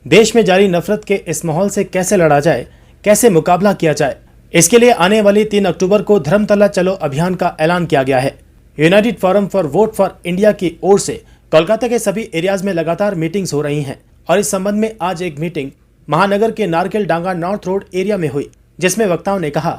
देश में जारी नफरत के इस माहौल से कैसे लड़ा जाए, कैसे मुकाबला किया जाए, इसके लिए आने वाली 3 अक्टूबर को धर्मतला चलो अभियान का ऐलान किया गया है। United forum for vote for India की ओर से कोलकाता के सभी एरियाज में लगातार मीटिंग्स हो रही हैं और इस संबंध में आज एक मीटिंग महानगर के नारकेल डांगा नॉर्थ रोड एरिया में हुई, जिसमें वक्ताओं ने कहा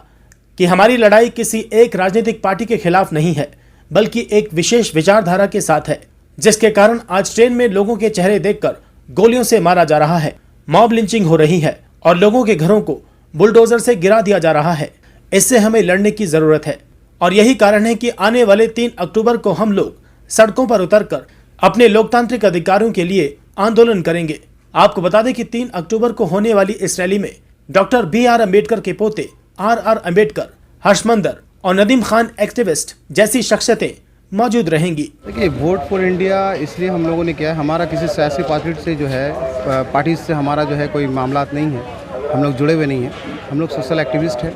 कि हमारी लड़ाई किसी एक राजनीतिक पार्टी के खिलाफ नहीं है, बल्कि एक विशेष विचारधारा के साथ है, जिसके कारण आज ट्रेन में लोगों के चेहरे देखकर गोलियों से मारा जा रहा है, मॉब लिंचिंग हो रही है और लोगों के घरों को बुलडोजर से गिरा दिया जा रहा है। इससे हमें लड़ने की जरूरत है और यही कारण है कि आने वाले 3 अक्टूबर को हम लोग सड़कों पर उतरकर अपने लोकतांत्रिक अधिकारों के लिए आंदोलन करेंगे। आपको बता दें कि 3 अक्टूबर को होने वाली इस रैली में डॉक्टर BR अम्बेडकर के पोते RR अम्बेडकर, हर्षमंदर और नदीम खान एक्टिविस्ट जैसी शख्सियतें मौजूद रहेंगी। देखिए, वोट फॉर इंडिया इसलिए हम लोगों ने किया है, हमारा किसी सियासी पार्टी से जो है पार्टी से हमारा जो है कोई मामलात नहीं है, हम लोग जुड़े हुए नहीं हैं, हम लोग सोशल एक्टिविस्ट हैं।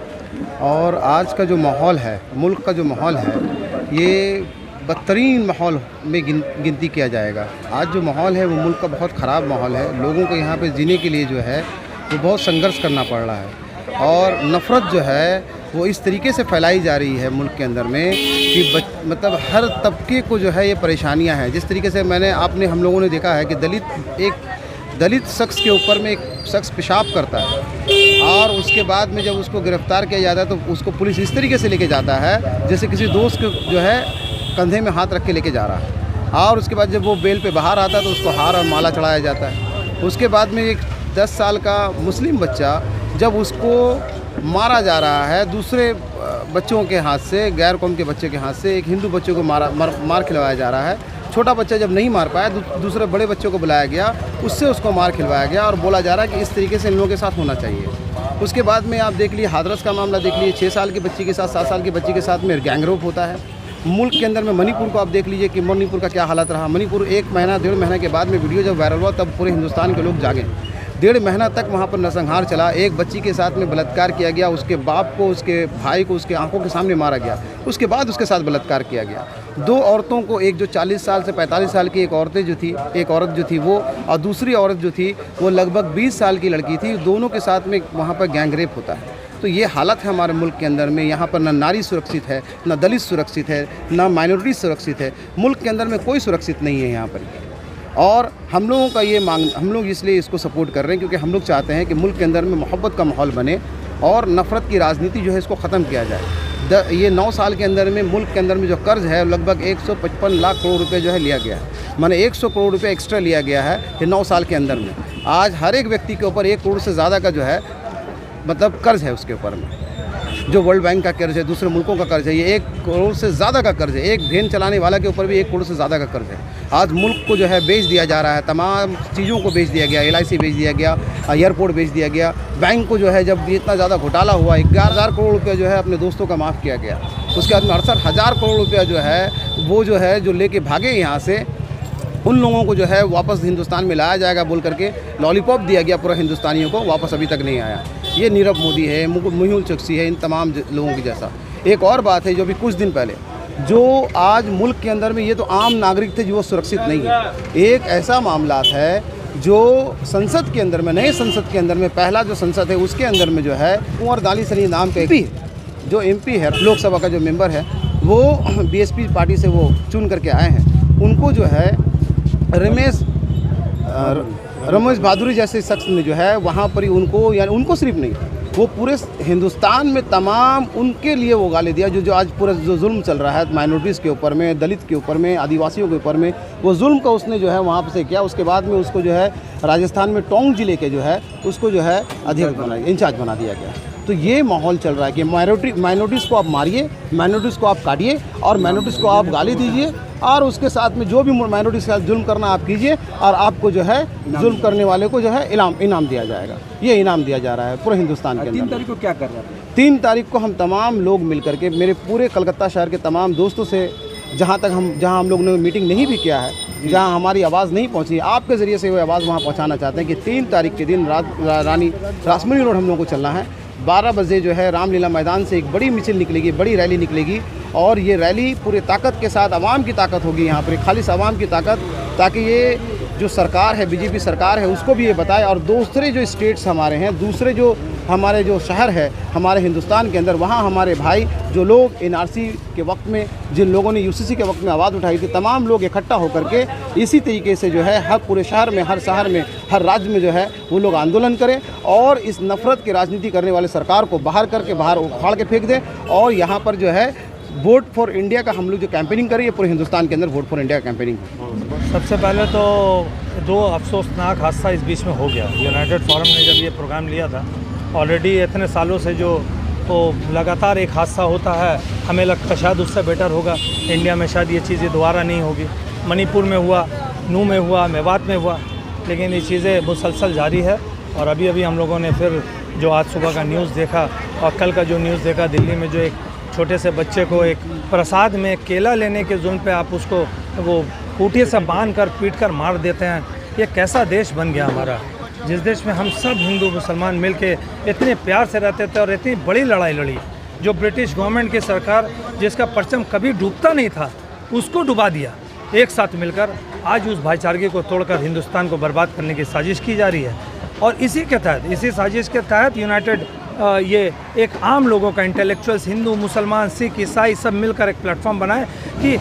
और आज का जो माहौल है, मुल्क का जो माहौल है, ये बदतरीन माहौल में गिनती किया जाएगा। आज जो माहौल है वो मुल्क का बहुत ख़राब माहौल है। लोगों को यहाँ पे जीने के लिए जो है वो बहुत संघर्ष करना पड़ रहा है और नफ़रत जो है वो इस तरीके से फैलाई जा रही है मुल्क के अंदर में कि मतलब हर तबके को जो है ये परेशानियां हैं। जिस तरीके से हम लोगों ने देखा है कि दलित शख्स के ऊपर में एक शख्स पेशाब करता है और उसके बाद में जब उसको गिरफ़्तार किया जाता है तो उसको पुलिस इस तरीके से लेके जाता है जैसे किसी दोस्त को जो है कंधे में हाथ रख के लेके जा रहा है। और उसके बाद जब वो बेल पे बाहर आता है तो उसको हार और माला चढ़ाया जाता है। उसके बाद में एक 10 साल का मुस्लिम बच्चा जब उसको मारा जा रहा है दूसरे बच्चों के हाथ से, गैर कौम के बच्चे के हाथ से, एक हिंदू बच्चों को मार खिलवाया जा रहा है। छोटा बच्चा जब नहीं मार पाया दूसरे बड़े बच्चों को बुलाया गया, उससे उसको मार खिलवाया गया और बोला जा रहा है कि इस तरीके से इन लोगों के साथ होना चाहिए। उसके बाद में आप देख लीजिए हाथरस का मामला देख लीजिए, 6 साल की बच्ची के साथ 7 साल की बच्ची के साथ में गैंगरेप होता है। मुल्क के अंदर में मणिपुर को आप देख लीजिए कि मणिपुर का क्या हालत रहा। मणिपुर 1 महीना 1.5 महीने के बाद में वीडियो जब वायरल हुआ तब पूरे हिंदुस्तान के लोग जागे। 1.5 महीना तक वहाँ पर नरसंहार चला। एक बच्ची के साथ में बलात्कार किया गया, उसके बाप को, उसके भाई को उसके आंखों के सामने मारा गया, उसके बाद उसके साथ बलात्कार किया गया। 2 औरतों को, एक जो 40 साल से 45 साल की एक औरत जो थी वो, और दूसरी औरत जो थी वो लगभग 20 साल की लड़की थी, दोनों के साथ में वहाँ पर गैंगरेप होता है। तो ये हालत है हमारे मुल्क के अंदर में। यहाँ पर न नारी सुरक्षित है, न दलित सुरक्षित है, न माइनॉरिटी सुरक्षित है। मुल्क के अंदर में कोई सुरक्षित नहीं है यहाँ पर। और हम लोगों का ये हम लोग इसलिए इसको सपोर्ट कर रहे हैं क्योंकि हम लोग चाहते हैं कि मुल्क के अंदर में मोहब्बत का माहौल बने और नफ़रत की राजनीति जो है इसको ख़त्म किया जाए। ये 9 साल के अंदर में मुल्क के अंदर में जो कर्ज़ है लगभग 155 लाख करोड़ रुपए जो है लिया गया है, माने 100 करोड़ रुपए एक्स्ट्रा लिया गया है ये 9 साल के अंदर में। आज हर एक व्यक्ति के ऊपर 1 करोड़ से ज़्यादा का जो है मतलब कर्ज़ है उसके ऊपर में, जो वर्ल्ड बैंक का कर्ज़ है, दूसरे मुल्कों का कर्ज़ है, ये 1 करोड़ से ज़्यादा का कर्ज़ है। एक वैन चलाने वाला के ऊपर भी 1 करोड़ से ज़्यादा का कर्ज़ है। आज मुल्क को जो है बेच दिया जा रहा है, तमाम चीज़ों को बेच दिया गया, LIC बेच दिया गया, एयरपोर्ट बेच दिया गया। बैंक को जो है जब इतना ज़्यादा घोटाला हुआ 11,000 करोड़ रुपये जो है अपने दोस्तों का माफ़ किया गया। उसके बाद में 68,000 करोड़ रुपया जो है वो जो है जो लेके भागे यहाँ से, उन लोगों को जो है वापस हिंदुस्तान में लाया जाएगा बोल करके लॉलीपॉप दिया गया पूरा हिंदुस्तानियों को, वापस अभी तक नहीं आया। ये नीरव मोदी है, मेहुल चोकसी है, इन तमाम लोगों की जैसा। एक और बात है जो भी कुछ दिन पहले जो आज मुल्क के अंदर में ये तो आम नागरिक थे जो वो सुरक्षित नहीं है। एक ऐसा मामला है जो संसद के अंदर में, नए संसद के अंदर में, पहला जो संसद है उसके अंदर में जो है कुंवर दानी सनी नाम के जो MP है, लोकसभा का जो मेंबर है, वो BSP पार्टी से वो चुन करके आए हैं। उनको जो है रमेश भादुरी जैसे शख्स ने जो है वहाँ पर ही उनको, यानी उनको सिर्फ नहीं, वो पूरे हिंदुस्तान में तमाम उनके लिए वो गाली दिया जो आज पूरा जो जुल्म चल रहा है माइनॉरिटीज़ के ऊपर में, दलित के ऊपर में, आदिवासियों के ऊपर में, वो जुल्म का उसने जो है वहाँ पर से किया। उसके बाद में उसको जो है राजस्थान में टोंक जिले के जो है उसको जो है अध्यक्ष इंचार्ज बना दिया गया। तो ये माहौल चल रहा है कि माइनॉरिटीज़ को आप मारिए, माइनॉरिटीज़ को आप काटिए और माइनॉरिटीज़ को आप गाली दीजिए और उसके साथ में जो भी माइनॉरिटीज़ के साथ जुल्म करना आप कीजिए और आपको जो है जुल्म करने वाले को जो है इनाम दिया जाएगा। ये इनाम दिया जा रहा है पूरे हिंदुस्तान के अंदर। 3 तारीख को क्या कर रहे हैं? 3 तारीख को हम तमाम लोग मिल करके, मेरे पूरे कलकत्ता शहर के तमाम दोस्तों से, जहाँ हम लोग ने मीटिंग नहीं भी किया है, जहाँ हमारी आवाज़ नहीं पहुँची, आपके ज़रिए से वो आवाज़ वहाँ पहुँचाना चाहते हैं कि 3 तारीख के दिन रानी रासमणी रोड हम लोग को चलना है। 12 बजे जो है रामलीला मैदान से एक बड़ी मिছিল निकलेगी, बड़ी रैली निकलेगी और ये रैली पूरे ताकत के साथ, आवाम की ताकत होगी यहाँ पर, खालिश आवाम की ताकत, ताकि ये जो सरकार है, बीजेपी सरकार है, उसको भी ये बताए, और दूसरे जो स्टेट्स हमारे हैं, दूसरे जो हमारे जो शहर है हमारे हिंदुस्तान के अंदर, वहाँ हमारे भाई जो लोग एनआरसी के वक्त में, जिन लोगों ने यूसीसी के वक्त में आवाज़ उठाई थी, तमाम लोग इकट्ठा होकर के इसी तरीके से जो है हर पूरे शहर में, हर शहर में, हर राज्य में जो है वो लोग आंदोलन करें और इस नफ़रत की राजनीति करने वाले सरकार को बाहर करके बाहर उखाड़ के फेंक दें। और यहाँ पर जो है वोट फॉर इंडिया का हम लोग जो कैंपेनिंग करें, ये पूरे हिंदुस्तान के अंदर वोट फॉर इंडिया का कैंपेनिंग है। सबसे पहले तो दो अफसोसनाक हादसा इस बीच में हो गया। यूनाइटेड फोरम ने जब ये प्रोग्राम लिया था, ऑलरेडी इतने सालों से जो तो लगातार एक हादसा होता है, हमें लगता शायद उससे बेटर होगा इंडिया में, शायद ये चीज़ें दोबारा नहीं होगी। मणिपुर में हुआ, नू में हुआ, मेवात में हुआ, लेकिन ये चीज़ें मुसलसल जारी है। और अभी अभी हम लोगों ने फिर जो आज सुबह का न्यूज़ देखा और कल का जो न्यूज़ देखा, दिल्ली में जो एक छोटे से बच्चे को एक प्रसाद में केला लेने के जुर्म पे आप उसको वो खूंटी से बांध कर पीट कर मार देते हैं। ये कैसा देश बन गया हमारा, जिस देश में हम सब हिंदू मुसलमान मिलके इतने प्यार से रहते थे और इतनी बड़ी लड़ाई लड़ी। जो ब्रिटिश गवर्नमेंट की सरकार, जिसका परचम कभी डूबता नहीं था, उसको डुबा दिया। एक साथ मिलकर आज उस भाईचारे को तोड़कर हिंदुस्तान को बर्बाद करने की साजिश की जा रही है। और इसी के तहत, इसी साजिश के तहत यूनाइटेड ये एक आम लोगों का, इंटेलेक्चुअल्स, हिंदू, मुसलमान, सिख, ईसाई सब मिलकर एक प्लेटफॉर्म बनाए कि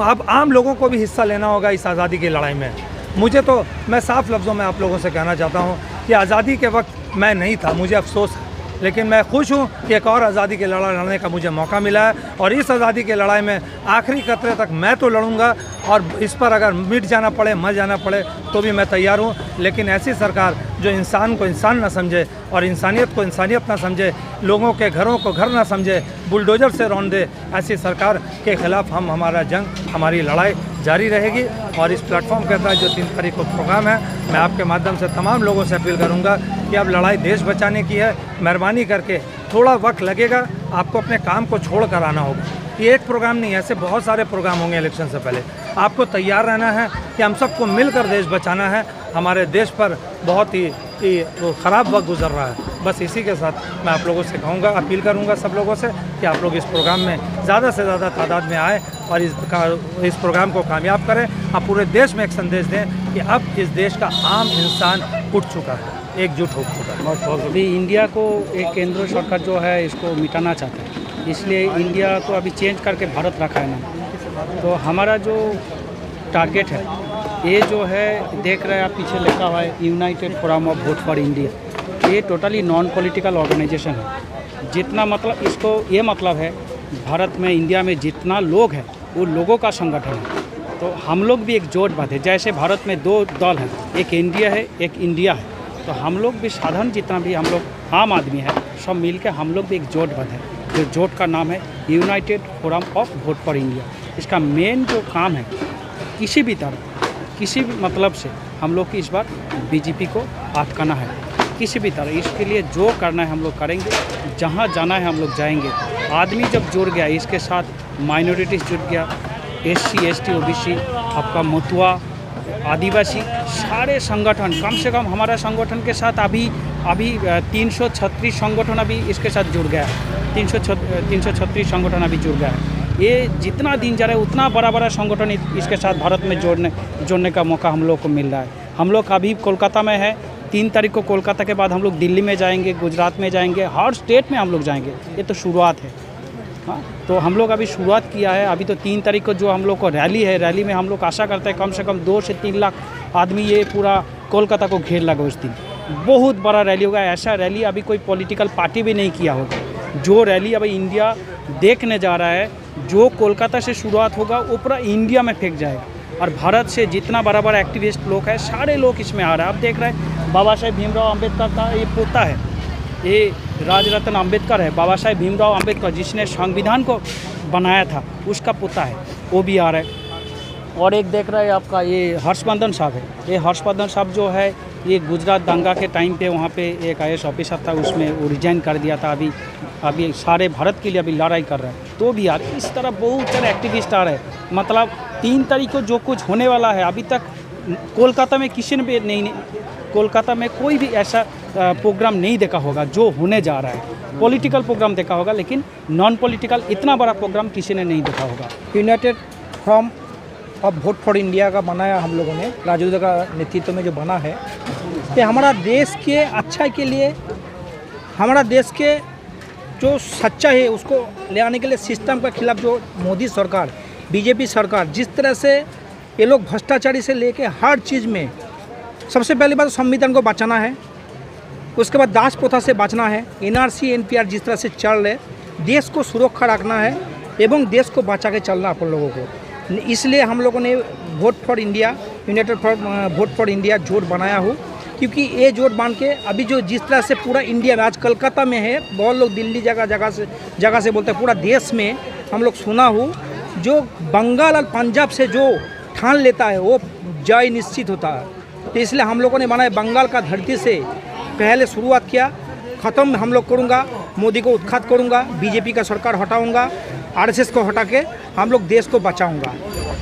अब आम लोगों को भी हिस्सा लेना होगा इस आज़ादी की लड़ाई में। मुझे तो, मैं साफ लफ्ज़ों में आप लोगों से कहना चाहता हूँ कि आज़ादी के वक्त मैं नहीं था, मुझे अफसोस है, लेकिन मैं खुश हूँ कि एक और आज़ादी की लड़ाई लड़ने का मुझे मौका मिला है। और इस आज़ादी की लड़ाई में आखिरी कतरे तक मैं तो लड़ूंगा, और इस पर अगर मिट जाना पड़े, मर जाना पड़े, तो भी मैं तैयार हूँ। लेकिन ऐसी सरकार जो इंसान को इंसान ना समझे और इंसानियत को इंसानियत ना समझे, लोगों के घरों को घर ना समझे, बुलडोजर से रौंद दे, ऐसी सरकार के ख़िलाफ़ हमारा जंग, हमारी लड़ाई जारी रहेगी। और इस प्लेटफॉर्म के तहत जो 3 तारीख को प्रोग्राम है, मैं आपके माध्यम से तमाम लोगों से अपील करूंगा कि अब लड़ाई देश बचाने की है। मेहरबानी करके, थोड़ा वक्त लगेगा, आपको अपने काम को छोड़ कर आना होगा। ये एक प्रोग्राम नहीं है, ऐसे बहुत सारे प्रोग्राम होंगे इलेक्शन से पहले। आपको तैयार रहना है कि हम सबको मिलकर देश बचाना है। हमारे देश पर बहुत ही ख़राब वक्त गुजर रहा है। बस इसी के साथ मैं आप लोगों से कहूँगा, अपील करूँगा सब लोगों से कि आप लोग इस प्रोग्राम में ज़्यादा से ज़्यादा तादाद में आए और इस प्रोग्राम को कामयाब करें। आप पूरे देश में एक संदेश दें कि अब इस देश का आम इंसान उठ चुका है, एकजुट हो चुका है। अभी इंडिया को एक केंद्र सरकार जो है इसको मिटाना चाहता है, इसलिए इंडिया को अभी चेंज करके भारत रखा है ना। तो हमारा जो टारगेट है, ये जो है देख रहे हैं आप, पीछे लिखा हुआ है United forum of vote for India. ये टोटली नॉन पॉलिटिकल ऑर्गेनाइजेशन है। जितना मतलब इसको ये मतलब है, भारत में, इंडिया में जितना लोग हैं वो लोगों का संगठन है। तो हम लोग भी एक जोट बात है, जैसे भारत में 2 दल हैं, एक इंडिया है, एक इंडिया है। तो हम लोग भी साधारण, जितना भी हम लोग आम आदमी है, सब मिल के हम लोग भी एक जोट बात है। जो जोट का नाम है United forum of vote for India. इसका मेन जो काम है, किसी भी तरह, किसी भी मतलब से हम लोग की इस बार बीजेपी को अटकाना है, किसी भी तरह। इसके लिए जो करना है हम लोग करेंगे, जहाँ जाना है हम लोग जाएंगे। आदमी जब जुड़ गया, इसके साथ माइनॉरिटीज़ जुड़ गया, SC ST OBC, आपका मथुआ, आदिवासी, सारे संगठन, कम से कम हमारा संगठन के साथ अभी 336 संगठन अभी इसके साथ जुड़ गया है। 336 संगठन अभी जुड़ गया है। ये जितना दिन जा रहा है उतना बड़ा बड़ा संगठन इसके साथ भारत में जोड़ने का मौका हम लोग को मिल रहा है। हम लोग अभी कोलकाता में है, 3 तारीख को कोलकाता के बाद हम लोग दिल्ली में जाएंगे, गुजरात में जाएंगे, हर स्टेट में हम लोग जाएंगे। ये तो शुरुआत है। हाँ, तो हम लोग अभी शुरुआत किया है। अभी तो 3 तारीख को जो हम लोग को रैली है, रैली में हम लोग आशा करते हैं कम से कम 2 से 3 लाख आदमी ये पूरा कोलकाता को घेर लगा उस दिन। बहुत बड़ा रैली होगा। ऐसा रैली अभी कोई पॉलिटिकल पार्टी भी नहीं किया होगा। जो रैली अभी इंडिया देखने जा रहा है, जो कोलकाता से शुरुआत होगा वो पूरा इंडिया में फेंक जाएगा। और भारत से जितना बड़ा बड़ा एक्टिविस्ट लोग हैं, सारे लोग इसमें आ रहे हैं। आप देख रहे हैं बाबा साहेब भीमराव अम्बेडकर का ये पोता है, ये राजरत्न अम्बेडकर है। बाबा साहेब भीमराव अम्बेडकर जिसने संविधान को बनाया था, उसका पोता है, वो भी आ रहा है। और एक देख रहे हैं आपका ये हर्षवर्धन साहब है। ये हर्षवर्धन साहब जो है, ये गुजरात दंगा के टाइम पे वहाँ पे एक IAS ऑफिसर था, उसमें वो रिजाइन कर दिया था। अभी सारे भारत के लिए अभी लड़ाई कर रहे हैं। तो भी यार इस तरह बहुत सारे एक्टिविस्ट आ रहे हैं। मतलब 3 तारीख को जो कुछ होने वाला है, अभी तक कोलकाता में किसी ने भी नहीं, कोलकाता में कोई भी ऐसा प्रोग्राम नहीं देखा होगा जो होने जा रहा है। पॉलिटिकल प्रोग्राम देखा होगा, लेकिन नॉन पॉलिटिकल इतना बड़ा प्रोग्राम किसी ने नहीं देखा होगा। यूनाइटेड फ्रॉम अब वोट फॉर इंडिया का बनाया हम लोगों ने, राजू का नेतृत्व में जो बना है, ये हमारा देश के अच्छाई के लिए, हमारा देश के जो सच्चाई है उसको ले आने के लिए सिस्टम के खिलाफ जो मोदी सरकार, बीजेपी सरकार जिस तरह से ये लोग भ्रष्टाचारी से लेके हर चीज़ में, सबसे पहली बात संविधान को बचाना है, उसके बाद दास प्रथा से बचना है, एनआरसी एनपीआर जिस तरह से चल रहे, देश को सुरक्षा रखना है एवं देश को बचा के चलना अपन लोगों को। इसलिए हम लोगों ने vote for India, United for vote for India जोड़ बनाया हूँ, क्योंकि ये जोड़ बांध के अभी जो जिस तरह से पूरा इंडिया में, आज कलकत्ता में है, बहुत लोग दिल्ली जगह से बोलते हैं, पूरा देश में हम लोग सुना हूँ, जो बंगाल और पंजाब से जो ठान लेता है वो जय निश्चित होता है। तो इसलिए हम लोगों ने बनाया, बंगाल का धरती से पहले शुरुआत किया, ख़त्म हम लोग करूँगा, मोदी को उत्खात करूँगा, बीजेपी का सरकार हटाऊँगा, आरएसएस को हटा के हम लोग देश को बचाऊँगा।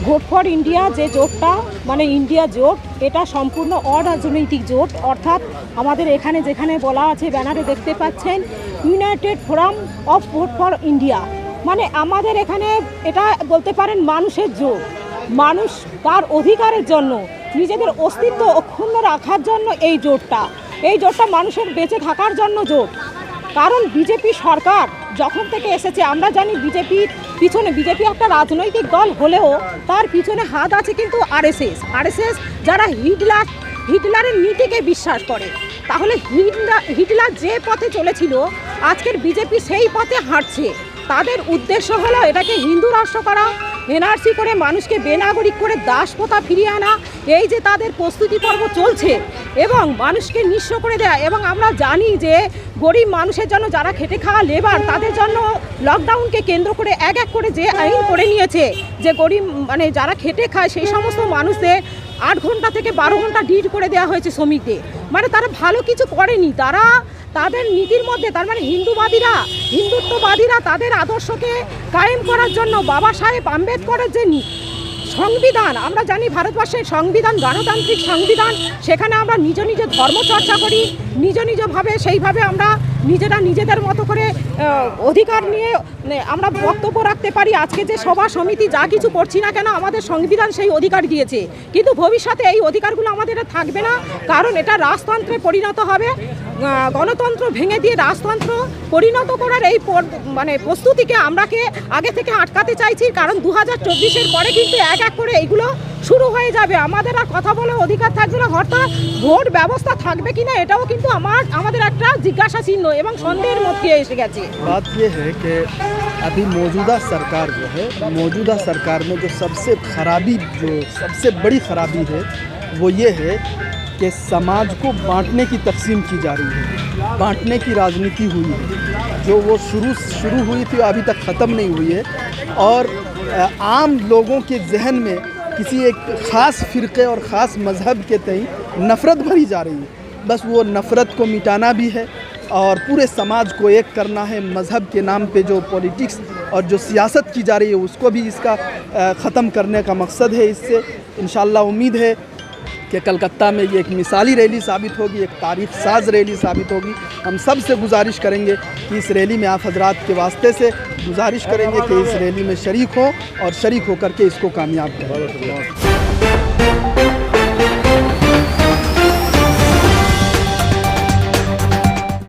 ভোট ফর ইন্ডিয়া যে জোটটা মানে ইন্ডিয়া জোট, এটা সম্পূর্ণ অরাজনৈতিক জোট, অর্থাৎ আমাদের এখানে যেখানে বলা আছে ব্যানারে দেখতে পাচ্ছেন United forum of vote for India, মানে আমাদের এখানে এটা বলতে পারেন মানুষের জোট। মানুষ তার অধিকারের জন্য, নিজেদের অস্তিত্ব অক্ষুণ্ণ রাখার জন্য এই জোটটা মানুষের বেঁচে থাকার জন্য জোট। কারণ বিজেপি সরকার যখন থেকে এসেছে আমরা জানি বিজেপির পিছনে, বিজেপি একটা রাজনৈতিক দল হলেও তার পিছনে হাত আছে কিন্তু আরএসএস যারা হিটলারের নীতিকে বিশ্বাস করে। তাহলে হিটলার যে পথে চলেছিল আজকের বিজেপি সেই পথে হাঁটছে। তাদের উদ্দেশ্য হলো এটাকে হিন্দু রাষ্ট্র করা, এনআরসি করে মানুষকে বেনাগরিক করে দাসপ্রথা ফিরিয়ে আনা, এই যে তাদের প্রস্তুতি পর্ব চলছে এবং মানুষকে নিঃস্ব করে দেয়া। এবং আমরা জানি যে গরিব মানুষের জন্য, যারা খেটে খাওয়া লেবার, তাদের জন্য লকডাউনকে কেন্দ্র করে এক এক করে যে আইন করে নিয়েছে, যে গরিব মানে যারা খেটে খায় সেই সমস্ত মানুষদের 8 ঘন্টা থেকে 12 ঘন্টা ডিউটি করে দেওয়া হয়েছে শ্রমিকদের। মানে তারা ভালো কিছু করেনি, তারা তাদের নীতির মধ্যে, তার মানে হিন্দুত্ববাদীরা তাদের আদর্শকে কায়েম করার জন্য বাবা সাহেব আম্বেদকরের যে সংবিধান, আমরা জানি ভারতবর্ষের সংবিধান গণতান্ত্রিক সংবিধান, সেখানে আমরা নিজ ধর্ম চর্চা করি, নিজভাবে সেইভাবে আমরা নিজেদের মতো করে অধিকার নিয়ে আমরা বক্তব্য রাখতে পারি। আজকে যে সভা সমিতি যা কিছু করছি না কেন, আমাদের সংবিধান সেই অধিকার দিয়েছে, কিন্তু ভবিষ্যতে এই অধিকারগুলো আমাদের থাকবে না, কারণ এটা রাজতন্ত্রে পরিণত হবে। গণতন্ত্র ভেঙে দিয়ে রাজতন্ত্র পরিণত করার এই মানে প্রস্তুতিকে আমরাকে আগে থেকে আটকাতে চাইছি, কারণ 2024-এর পরে কিন্তু এক এক করে এইগুলো শুরু হয়ে যাবে, আমাদের আর কথা বলার অধিকার থাকবে না। অর্থাৎ ভোট ব্যবস্থা থাকবে কিনা এটাও কিন্তু আমাদের একটা জিজ্ঞাসা চিহ্ন এবং সন্দেহের মধ্যে এসে গেছে। बात ये है कि अभी मौजूदा सरकार जो है, मौजूदा सरकार में जो सबसे बड़ी खराबी है वो ये है कि समाज को बांटने की तकसीम की जा रही है, बांटने की राजनीति हुई है, जो वो शुरू हुई थी अभी तक ख़त्म नहीं हुई है, और आम लोगों के जहन में किसी एक ख़ास फ़िरक़े और ख़ास मज़हब के तई नफ़रत भरी जा रही है। बस वो नफ़रत को मिटाना भी है और पूरे समाज को एक करना है। मज़हब के नाम पे जो पॉलिटिक्स और जो सियासत की जा रही है उसको भी इसका ख़त्म करने का मकसद है। इससे इंशाअल्लाह उम्मीद है कि कलकत्ता में ये एक मिसाली रैली साबित होगी, एक तारीख़ साज रैली साबित होगी। हम सब से गुजारिश करेंगे कि इस रैली में आप हजरात के वास्ते से गुजारिश करेंगे कि इस रैली में शरीक हो और शरीक होकर के इसको कामयाब करें।